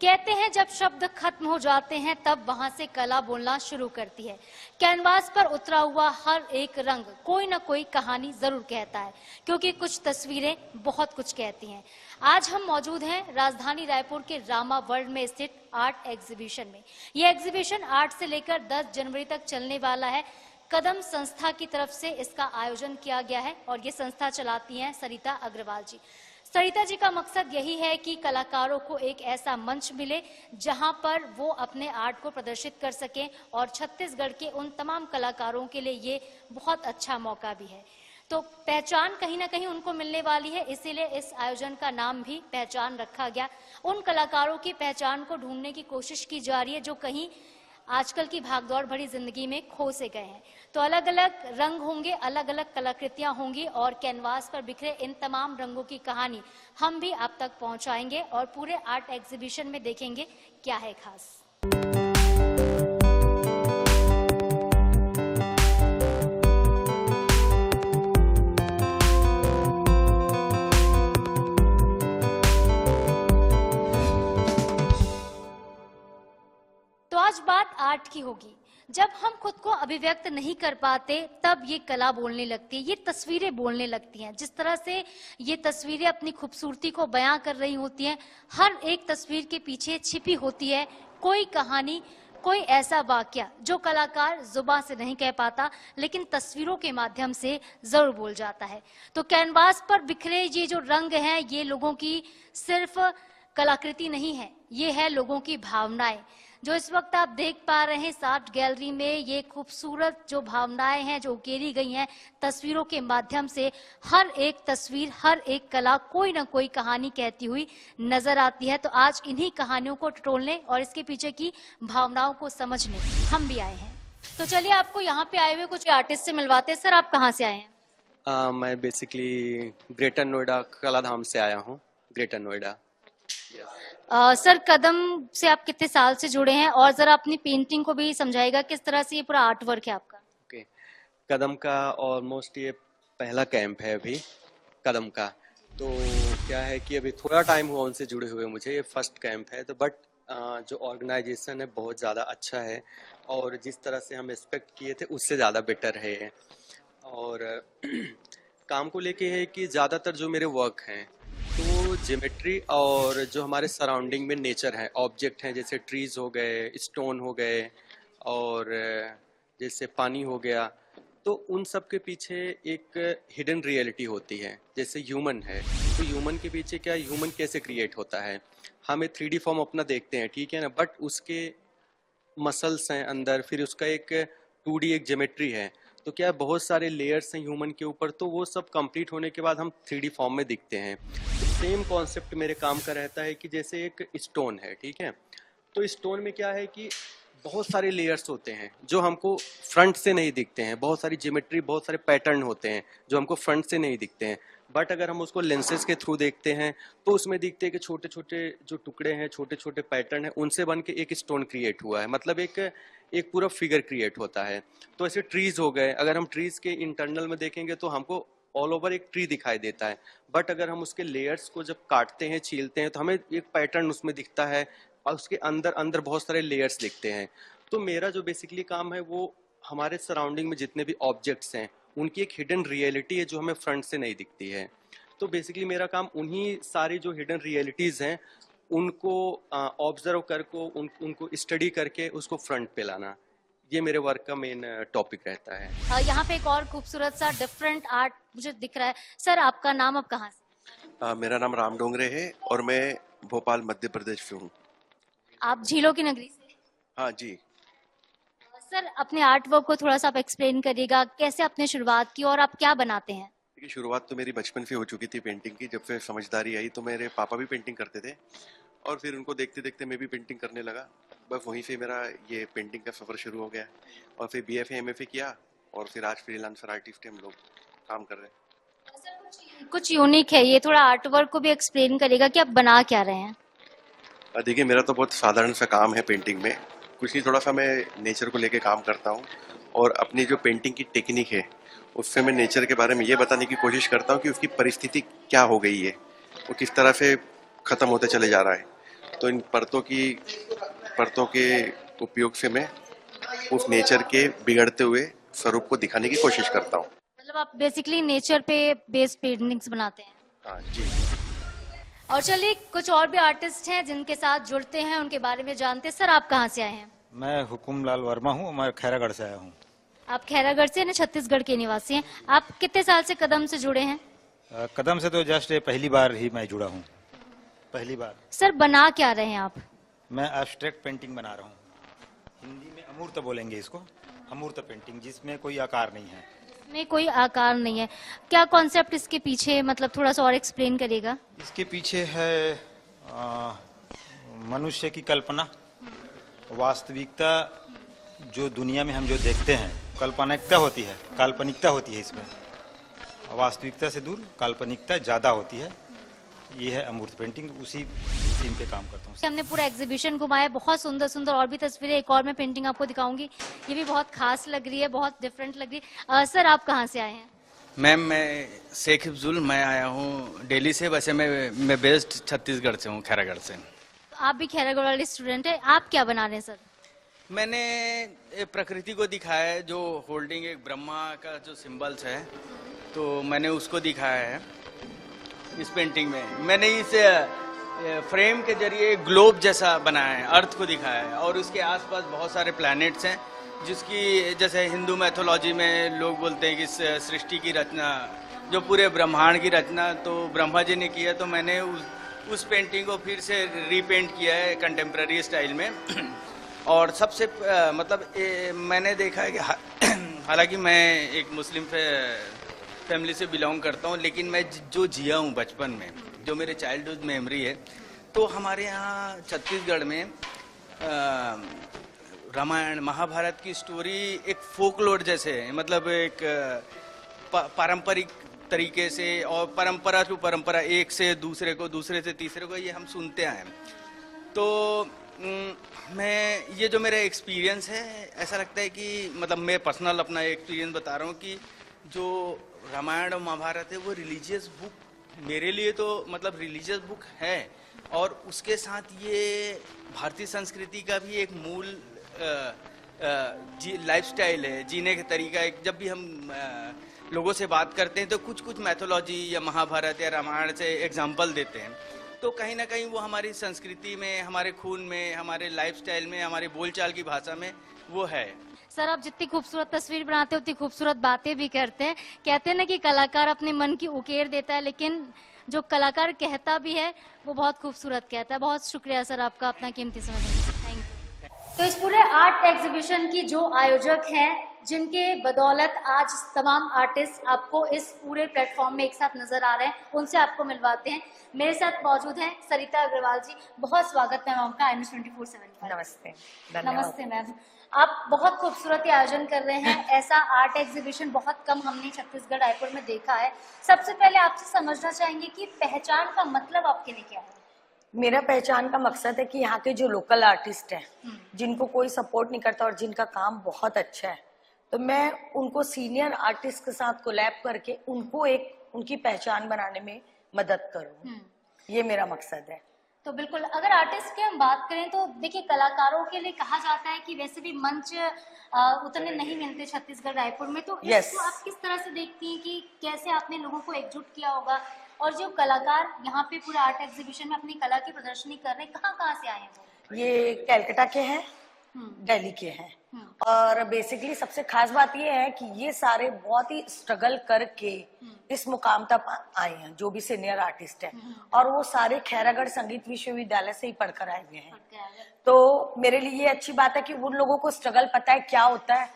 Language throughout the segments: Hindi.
कहते हैं जब शब्द खत्म हो जाते हैं तब वहां से कला बोलना शुरू करती है। कैनवास पर उतरा हुआ हर एक रंग कोई ना कोई कहानी जरूर कहता है, क्योंकि कुछ तस्वीरें बहुत कुछ कहती हैं। आज हम मौजूद हैं राजधानी रायपुर के रामा वर्ल्ड में स्थित आर्ट एग्जीबिशन में। यह एग्जीबिशन 8 से लेकर 10 जनवरी तक चलने वाला है। कदम संस्था की तरफ से इसका आयोजन किया गया है और ये संस्था चलाती हैं सरिता अग्रवाल जी। सरिता जी का मकसद यही है कि कलाकारों को एक ऐसा मंच मिले जहां पर वो अपने आर्ट को प्रदर्शित कर सकें, और छत्तीसगढ़ के उन तमाम कलाकारों के लिए ये बहुत अच्छा मौका भी है। तो पहचान कहीं ना कहीं उनको मिलने वाली है, इसीलिए इस आयोजन का नाम भी पहचान रखा गया। उन कलाकारों की पहचान को ढूंढने की कोशिश की जा रही है जो कहीं आजकल की भागदौड़ भरी जिंदगी में खो से गए हैं। तो अलग अलग रंग होंगे, अलग अलग कलाकृतियां होंगी और कैनवास पर बिखरे इन तमाम रंगों की कहानी हम भी आप तक पहुंचाएंगे और पूरे आर्ट एग्जीबिशन में देखेंगे क्या है खास। तो आज बात आर्ट की होगी। जब हम खुद को अभिव्यक्त नहीं कर पाते तब ये कला बोलने लगती है, ये तस्वीरें बोलने लगती हैं। जिस तरह से ये तस्वीरें अपनी खूबसूरती को बयां कर रही होती हैं, हर एक तस्वीर के पीछे छिपी होती है कोई कहानी, कोई ऐसा वाक्य जो कलाकार जुबान से नहीं कह पाता लेकिन तस्वीरों के माध्यम से जरूर बोल जाता है। तो कैनवास पर बिखरे ये जो रंग हैं, ये लोगों की सिर्फ कलाकृति नहीं है, ये है लोगों की भावनाएं। जो इस वक्त आप देख पा रहे हैं आर्ट गैलरी में, ये खूबसूरत जो भावनाएं हैं जो उकेरी गई हैं तस्वीरों के माध्यम से, हर एक तस्वीर, हर एक कला कोई ना कोई कहानी कहती हुई नजर आती है। तो आज इन्हीं कहानियों को टटोलने और इसके पीछे की भावनाओं को समझने हम भी आए हैं। तो चलिए आपको यहाँ पे आए हुए कुछ आर्टिस्ट से मिलवाते हैं। सर, आप कहाँ से आए हैं? मैं बेसिकली ग्रेटर नोएडा कलाधाम से आया हूँ, ग्रेटर नोएडा। सर, कदम से आप कितने साल से जुड़े हैं और जरा अपनी पेंटिंग को भी समझाइएगा, किस तरह से ये पूरा आर्ट वर्क है आपका? ओके, कदम का ऑलमोस्ट ये पहला कैंप है अभी कदम का। तो क्या है कि अभी थोड़ा टाइम हुआ उनसे जुड़े हुए, मुझे ये फर्स्ट कैंप है। तो बट जो ऑर्गेनाइजेशन है बहुत ज़्यादा अच्छा है और जिस तरह से हम एक्सपेक्ट किए थे उससे ज़्यादा बेटर है। और काम को लेके है कि ज़्यादातर जो मेरे वर्क हैं तो ज्योमेट्री और जो हमारे सराउंडिंग में नेचर है, ऑब्जेक्ट हैं, जैसे ट्रीज हो गए, स्टोन हो गए और जैसे पानी हो गया, तो उन सब के पीछे एक हिडन रियलिटी होती है। जैसे ह्यूमन है तो ह्यूमन के पीछे क्या, ह्यूमन कैसे क्रिएट होता है। हम एक 3D फॉर्म अपना देखते हैं, ठीक है ना, बट उसके मसल्स हैं अंदर, फिर उसका एक 2D एक ज्योमेट्री है। तो क्या बहुत सारे लेयर्स हैं ह्यूमन के ऊपर, तो वो सब कंप्लीट होने के बाद हम 3D फॉर्म में दिखते हैं। सेम कॉन्सेप्ट मेरे काम का रहता है कि जैसे एक स्टोन है, ठीक है, तो स्टोन में क्या है कि बहुत सारे लेयर्स होते हैं जो हमको फ्रंट से नहीं दिखते हैं, बहुत सारी ज्योमेट्री, बहुत सारे पैटर्न होते हैं जो हमको फ्रंट से नहीं दिखते हैं। बट अगर हम उसको लेंसेज के थ्रू देखते हैं तो उसमें दिखते हैं कि छोटे छोटे जो टुकड़े हैं, छोटे छोटे पैटर्न हैं, उनसे बन के एक स्टोन क्रिएट हुआ है, मतलब एक पूरा फिगर क्रिएट होता है। तो ऐसे ट्रीज हो गए, अगर हम ट्रीज के इंटरनल में देखेंगे तो हमको ऑल ओवर एक ट्री दिखाई देता है, बट अगर हम उसके लेयर्स को जब काटते हैं, छीलते हैं, तो हमें एक पैटर्न उसमें दिखता है और उसके अंदर अंदर बहुत सारे लेयर्स दिखते हैं। तो मेरा जो बेसिकली काम है वो हमारे सराउंडिंग में जितने भी ऑब्जेक्ट्स हैं उनकी एक हिडन रियलिटी है जो हमें फ्रंट से नहीं दिखती है। तो बेसिकली मेरा काम उन्हीं सारी जो हिडन रियलिटीज़ हैं उनको ऑब्जर्व करके उनको स्टडी करके उसको फ्रंट पे लाना, ये मेरे वर्क का मेन टॉपिक रहता है। यहाँ पे एक और खूबसूरत सा डिफरेंट आर्ट मुझे दिख रहा है। सर, आपका नाम, आप कहाँ से? मेरा नाम राम डोंगरे है और मैं भोपाल मध्य प्रदेश से हूँ। आप झीलों की नगरी से? हाँ जी। सर, अपने आर्ट वर्क को थोड़ा सा आप एक्सप्लेन करिएगा, कैसे आपने शुरुआत की और आप क्या बनाते हैं? शुरुआत तो मेरी बचपन से हो चुकी थी पेंटिंग की। जब से समझदारी आई तो मेरे पापा भी पेंटिंग करते थे और फिर उनको देखते देखते मैं भी पेंटिंग करने लगा। बस वहीं से मेरा ये पेंटिंग का सफ़र शुरू हो गया और फिर BFA MFA किया और फिर आज फ्रीलांसर आर्टिस्ट हम लोग काम कर रहे हैं। कुछ यूनिक है ये, थोड़ा आर्ट वर्क को भी एक्सप्लेन करिएगा कि आप बना क्या रहे हैं? देखिए, मेरा तो बहुत साधारण सा काम है पेंटिंग में, कुछ नहीं, थोड़ा सा मैं नेचर को लेके काम करता हूँ और अपनी जो पेंटिंग की टेक्निक है उससे मैं नेचर के बारे में ये बताने की कोशिश करता हूँ कि उसकी परिस्थिति क्या हो गई है, वो किस तरह से ख़त्म होते चले जा रहा है। तो इन परतों के उपयोग से मैं उस नेचर के बिगड़ते हुए स्वरूप को दिखाने की कोशिश करता हूँ। मतलब आप बेसिकली नेचर पे बेस्ड पेंटिंग्स बनाते हैं। हाँ जी। और चलिए कुछ और भी आर्टिस्ट हैं जिनके साथ जुड़ते हैं, उनके बारे में जानते हैं। सर आप कहाँ से आए हैं? मैं हुकुमलाल वर्मा हूँ, मैं खैरागढ़ से आया हूँ। आप खैरागढ़ से ना, छत्तीसगढ़ के निवासी हैं। आप कितने साल से कदम से जुड़े हैं? कदम से तो जस्ट पहली बार ही मैं जुड़ा हूँ, पहली बार। सर बना क्या रहे हैं आप? मैं एब्स्ट्रैक्ट पेंटिंग बना रहा हूँ, हिंदी में अमूर्त बोलेंगे इसको, अमूर्त पेंटिंग, जिसमें कोई आकार नहीं है। में कोई आकार नहीं है। क्या कॉन्सेप्ट इसके पीछे, मतलब थोड़ा सा और एक्सप्लेन करिएगा। इसके पीछे है मनुष्य की कल्पना, वास्तविकता, जो दुनिया में हम जो देखते हैं काल्पनिकता होती है, काल्पनिकता होती है इसमें, वास्तविकता से दूर काल्पनिकता ज्यादा होती है। ये है अमूर्त पेंटिंग, उसी थीम पे काम करता हूँ। हमने पूरा एग्जीबिशन घुमाया, बहुत सुंदर सुंदर और भी तस्वीरें, एक और मैं पेंटिंग आपको दिखाऊंगी, ये भी बहुत खास लग रही है, बहुत डिफरेंट लग रही है। सर आप कहाँ से आए हैं? मैम मैं शेख हिफ्जुल, मैं आया हूँ दिल्ली से। वैसे मैं बेस्ड छत्तीसगढ़ से हूँ, खैरागढ़ से। आप भी खैरागढ़ वाले स्टूडेंट है। आप क्या बना रहे हैं सर? मैंने प्रकृति को दिखाया है, जो होल्डिंग एक ब्रह्मा का जो सिंबल्स है, तो मैंने उसको दिखाया है इस पेंटिंग में। मैंने इस फ्रेम के जरिए ग्लोब जैसा बनाया है, अर्थ को दिखाया है, और उसके आसपास बहुत सारे प्लैनेट्स हैं, जिसकी जैसे हिंदू मैथोलॉजी में लोग बोलते हैं कि सृष्टि की रचना, जो पूरे ब्रह्मांड की रचना तो ब्रह्मा जी ने किया, तो मैंने उस पेंटिंग को फिर से रीपेंट किया है कंटेम्प्रेरी स्टाइल में। और सबसे मैंने देखा है कि हालांकि मैं एक मुस्लिम फैमिली से बिलोंग करता हूँ, लेकिन मैं जो जिया हूँ बचपन में, जो मेरे चाइल्डहुड मेमोरी है, तो हमारे यहाँ छत्तीसगढ़ में रामायण महाभारत की स्टोरी एक फोकलोर जैसे है, मतलब एक पारंपरिक तरीके से, और परंपरा टू परंपरा, एक से दूसरे को, दूसरे से तीसरे को, ये हम सुनते आए। तो मैं ये जो मेरा एक्सपीरियंस है, ऐसा लगता है कि मतलब मैं पर्सनल अपना एक्सपीरियंस बता रहा हूँ कि जो रामायण और महाभारत है वो रिलीजियस बुक मेरे लिए तो मतलब रिलीजियस बुक है, और उसके साथ ये भारतीय संस्कृति का भी एक मूल लाइफस्टाइल है, जीने का तरीका है। जब भी हम लोगों से बात करते हैं तो कुछ कुछ मैथोलॉजी या महाभारत या रामायण से एग्जाम्पल देते हैं, तो कहीं ना कहीं वो हमारी संस्कृति में, हमारे खून में, हमारे लाइफस्टाइल में, हमारे बोलचाल की भाषा में वो है। सर आप जितनी खूबसूरत तस्वीर बनाते हैं उतनी खूबसूरत बातें भी करते हैं। कहते हैं ना कि कलाकार अपने मन की उकेर देता है, लेकिन जो कलाकार कहता भी है वो बहुत खूबसूरत कहता है। बहुत शुक्रिया सर आपका अपना कीमती समय देने के लिए। Thank you. तो इस पूरे आर्ट एग्जीबिशन की जो आयोजक हैं, जिनके बदौलत आज तमाम आर्टिस्ट आपको इस पूरे प्लेटफॉर्म में एक साथ नजर आ रहे हैं, उनसे आपको मिलवाते हैं। मेरे साथ मौजूद हैं सरिता अग्रवाल जी। बहुत स्वागत है मैम का NH 24/7। नमस्ते। नमस्ते मैम। आप बहुत खूबसूरत आयोजन कर रहे हैं। ऐसा आर्ट एग्जीबिशन बहुत कम हमने छत्तीसगढ़ रायपुर में देखा है। सबसे पहले आपसे समझना चाहेंगे कि पहचान का मतलब आपके लिए क्या है? मेरा पहचान का मकसद है कि यहाँ के जो लोकल आर्टिस्ट हैं, जिनको कोई सपोर्ट नहीं करता और जिनका काम बहुत अच्छा है, तो मैं उनको सीनियर आर्टिस्ट के साथ कोलैब करके उनको एक उनकी पहचान बनाने में मदद करूँ। ये मेरा मकसद है। तो बिल्कुल, अगर आर्टिस्ट की हम बात करें तो देखिए, कलाकारों के लिए कहा जाता है कि वैसे भी मंच उतने नहीं मिलते छत्तीसगढ़ रायपुर में, तो इसको आप किस तरह से देखती हैं कि कैसे आपने लोगों को एकजुट किया होगा? और जो कलाकार यहाँ पे पूरा आर्ट एग्जीबिशन में अपनी कला की प्रदर्शनी कर रहे हैं, कहाँ से आए हैं वो? ये कलकत्ता के हैं, दिल्ली के हैं, और बेसिकली सबसे खास बात ये है कि ये सारे बहुत ही स्ट्रगल करके इस मुकाम तक आए हैं, जो भी सीनियर आर्टिस्ट हैं, और वो सारे खैरागढ़ संगीत विश्वविद्यालय से ही पढ़कर आए हुए हैं। तो मेरे लिए ये अच्छी बात है कि उन लोगों को स्ट्रगल पता है क्या होता है,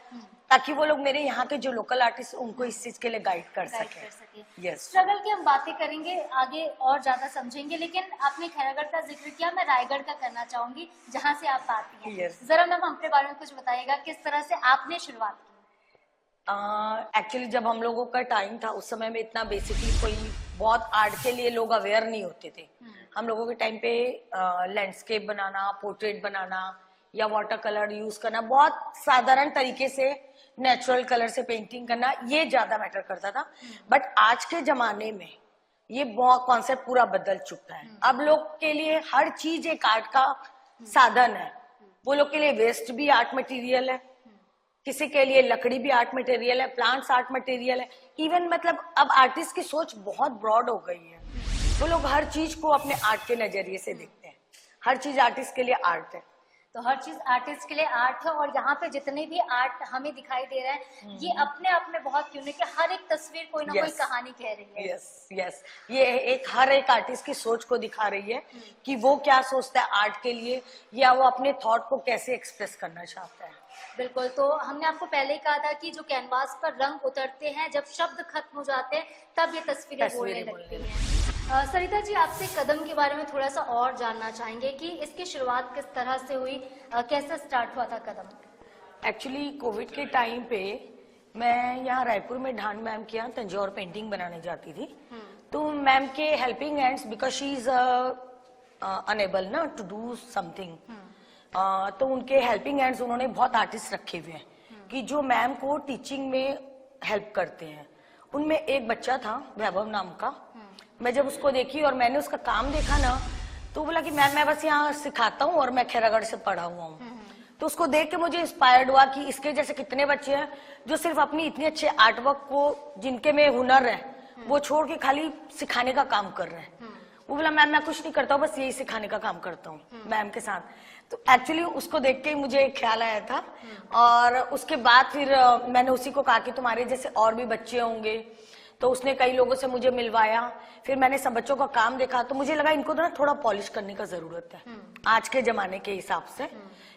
ताकि वो लोग मेरे यहाँ के जो लोकल आर्टिस्ट उनको इस चीज के लिए गाइड कर सके। यस, स्ट्रगल की हम बातें करेंगे आगे और ज्यादा समझेंगे, लेकिन आपने खैरागढ़ का जिक्र किया, मैं रायगढ़ का करना चाहूंगी जहाँ से आप आती हैं। जरा मैम अपने बारे में कुछ बताइएगा, किस तरह से आपने शुरुआत की? एक्चुअली जब हम लोगों का टाइम था, उस समय में इतना बेसिकली कोई बहुत आर्ट के लिए लोग अवेयर नहीं होते थे। हम लोगों के टाइम पे लैंडस्केप बनाना, पोर्ट्रेट बनाना या वाटर कलर यूज करना, बहुत साधारण तरीके से नेचुरल कलर से पेंटिंग करना, ये ज्यादा मैटर करता था। बट आज के जमाने में ये बहुत कॉन्सेप्ट पूरा बदल चुका है। अब लोग के लिए हर चीज एक आर्ट का साधन है। वो लोग के लिए वेस्ट भी आर्ट मटेरियल है, किसी के लिए लकड़ी भी आर्ट मटेरियल है, प्लांट्स आर्ट मटेरियल है। इवन मतलब अब आर्टिस्ट की सोच बहुत ब्रॉड हो गई है। वो लोग हर चीज को अपने आर्ट के नजरिए से देखते हैं। हर चीज आर्टिस्ट के लिए आर्ट है। तो हर चीज आर्टिस्ट के लिए आर्ट है, और यहाँ पे जितने भी आर्ट हमें दिखाई दे रहे हैं ये अपने आप में बहुत यूनिक है। हर एक तस्वीर कोई ना कोई कहानी कह रही है। यस, ये एक हर एक आर्टिस्ट की सोच को दिखा रही है कि वो क्या सोचता है आर्ट के लिए, या वो अपने थॉट को कैसे एक्सप्रेस करना चाहता है। बिल्कुल। तो हमने आपको पहले ही कहा था कि जो कैनवास पर रंग उतरते हैं, जब शब्द खत्म हो जाते हैं तब ये तस्वीरें बोलने लगती हैं। सरिता जी, आपसे कदम के बारे में थोड़ा सा और जानना चाहेंगे कि इसकी शुरुआत किस तरह से हुई, कैसे स्टार्ट हुआ था कदम? एक्चुअली कोविड के टाइम पे मैं यहाँ रायपुर में ढान मैम के यहाँ तंजौर पेंटिंग बनाने जाती थी। तो मैम के helping hands, because she is unable ना टू डू समथिंग, तो उनके हेल्पिंग हैंड्स उन्होंने बहुत आर्टिस्ट रखे हुए हैं कि जो मैम को टीचिंग में हेल्प करते हैं। उनमें एक बच्चा था वैभव नाम का। मैं जब उसको देखी और मैंने उसका काम देखा ना, तो बोला कि मैम मैं बस यहाँ सिखाता हूँ और मैं खैरागढ़ से पढ़ा हुआ हूँ। तो उसको देख के मुझे इंस्पायर्ड हुआ कि इसके जैसे कितने बच्चे हैं जो सिर्फ अपनी इतनी अच्छे आर्टवर्क को, जिनके में हुनर है, वो छोड़ के खाली सिखाने का काम कर रहे हैं। वो बोला मैम मैं कुछ नहीं करता हूँ, बस यही सिखाने का काम करता हूँ मैम के साथ। तो एक्चुअली उसको देख के मुझे एक ख्याल आया था, और उसके बाद फिर मैंने उसी को कहा कि तुम्हारे जैसे और भी बच्चे होंगे। तो उसने कई लोगों से मुझे मिलवाया। फिर मैंने सब बच्चों का काम देखा, तो मुझे लगा इनको ना थोड़ा पॉलिश करने का जरूरत है आज के जमाने के हिसाब से।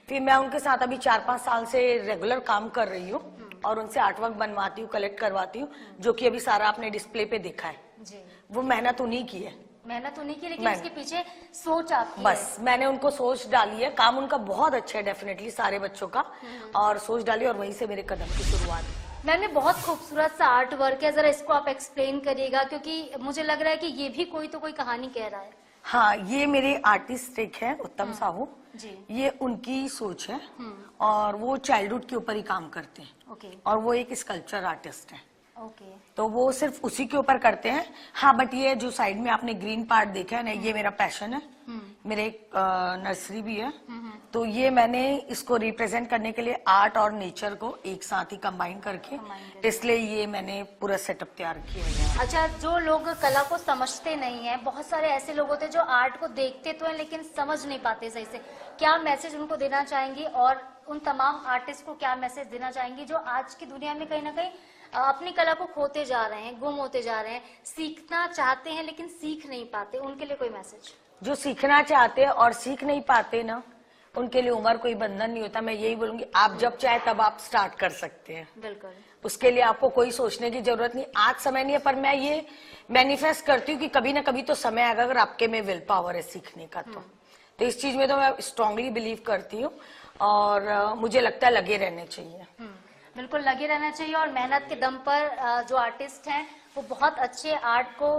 फिर मैं उनके साथ अभी 4-5 साल से रेगुलर काम कर रही हूँ और उनसे आर्टवर्क बनवाती हूँ, कलेक्ट करवाती हूँ, जो कि अभी सारा आपने डिस्प्ले पे देखा है। जी। वो मेहनत उन्हीं की है। मेहनत उन्हीं की, लेकिन उसके पीछे सोच आपकी बस है। मैंने उनको सोच डाली है। काम उनका बहुत अच्छा है डेफिनेटली, सारे बच्चों का, और सोच डाली, और वहीं से मेरे कदम की शुरुआत है। मैम ये बहुत खूबसूरत सा आर्ट वर्क है, जरा इसको आप एक्सप्लेन करिएगा, क्योंकि मुझे लग रहा है कि ये भी कोई तो कोई कहानी कह रहा है। हाँ, ये मेरे आर्टिस्ट एक है उत्तम साहू जी। ये उनकी सोच है, और वो चाइल्डहुड के ऊपर ही काम करते हैं। ओके। और वो एक स्कल्पचर आर्टिस्ट है। ओके। तो वो सिर्फ उसी के ऊपर करते हैं। हाँ, बट ये जो साइड में आपने ग्रीन पार्ट देखा है ना, ये मेरा पैशन है। मेरे एक नर्सरी भी है, तो ये मैंने इसको रिप्रेजेंट करने के लिए आर्ट और नेचर को एक साथ ही कंबाइन करके, इसलिए ये मैंने पूरा सेटअप तैयार किया है। अच्छा, जो लोग कला को समझते नहीं है, बहुत सारे ऐसे लोग होते हैं जो आर्ट को देखते तो हैं लेकिन समझ नहीं पाते सही से, क्या मैसेज उनको देना चाहेंगी, और उन तमाम आर्टिस्ट को क्या मैसेज देना चाहेंगी जो आज की दुनिया में कहीं ना कहीं अपनी कला को खोते जा रहे हैं, गुम होते जा रहे हैं, सीखना चाहते हैं लेकिन सीख नहीं पाते, उनके लिए कोई मैसेज? जो सीखना चाहते हैं और सीख नहीं पाते ना, उनके लिए उम्र कोई बंधन नहीं होता। मैं यही बोलूंगी, आप जब चाहे तब आप स्टार्ट कर सकते हैं। बिल्कुल। उसके लिए आपको कोई सोचने की जरूरत नहीं। आज समय नहीं है, पर मैं ये मैनिफेस्ट करती हूँ कि कभी ना कभी तो समय आएगा, अगर आपके में विल पावर है सीखने का तो इस चीज में तो मैं स्ट्रांगली बिलीव करती हूँ, और मुझे लगता है लगे रहने चाहिए। बिल्कुल लगे रहना चाहिए, और मेहनत के दम पर जो आर्टिस्ट हैं वो बहुत अच्छे आर्ट को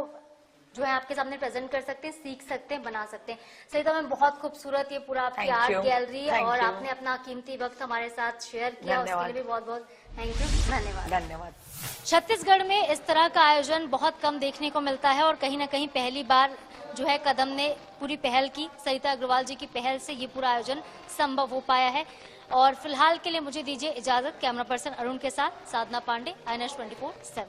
जो है आपके सामने प्रेजेंट कर सकते हैं, सीख सकते हैं, बना सकते हैं। सरिता मैम, बहुत खूबसूरत ये पूरा आपकी आर्ट गैलरी है, और आपने अपना कीमती वक्त हमारे साथ शेयर किया, उसके लिए भी बहुत बहुत थैंक यू, धन्यवाद। धन्यवाद। छत्तीसगढ़ में इस तरह का आयोजन बहुत कम देखने को मिलता है, और कहीं ना कहीं पहली बार जो है कदम ने पूरी पहल की। सरिता अग्रवाल जी की पहल से ये पूरा आयोजन संभव हो पाया है। और फिलहाल के लिए मुझे दीजिए इजाजत। कैमरा पर्सन अरुण के साथ साधना पांडे, INS 24/7।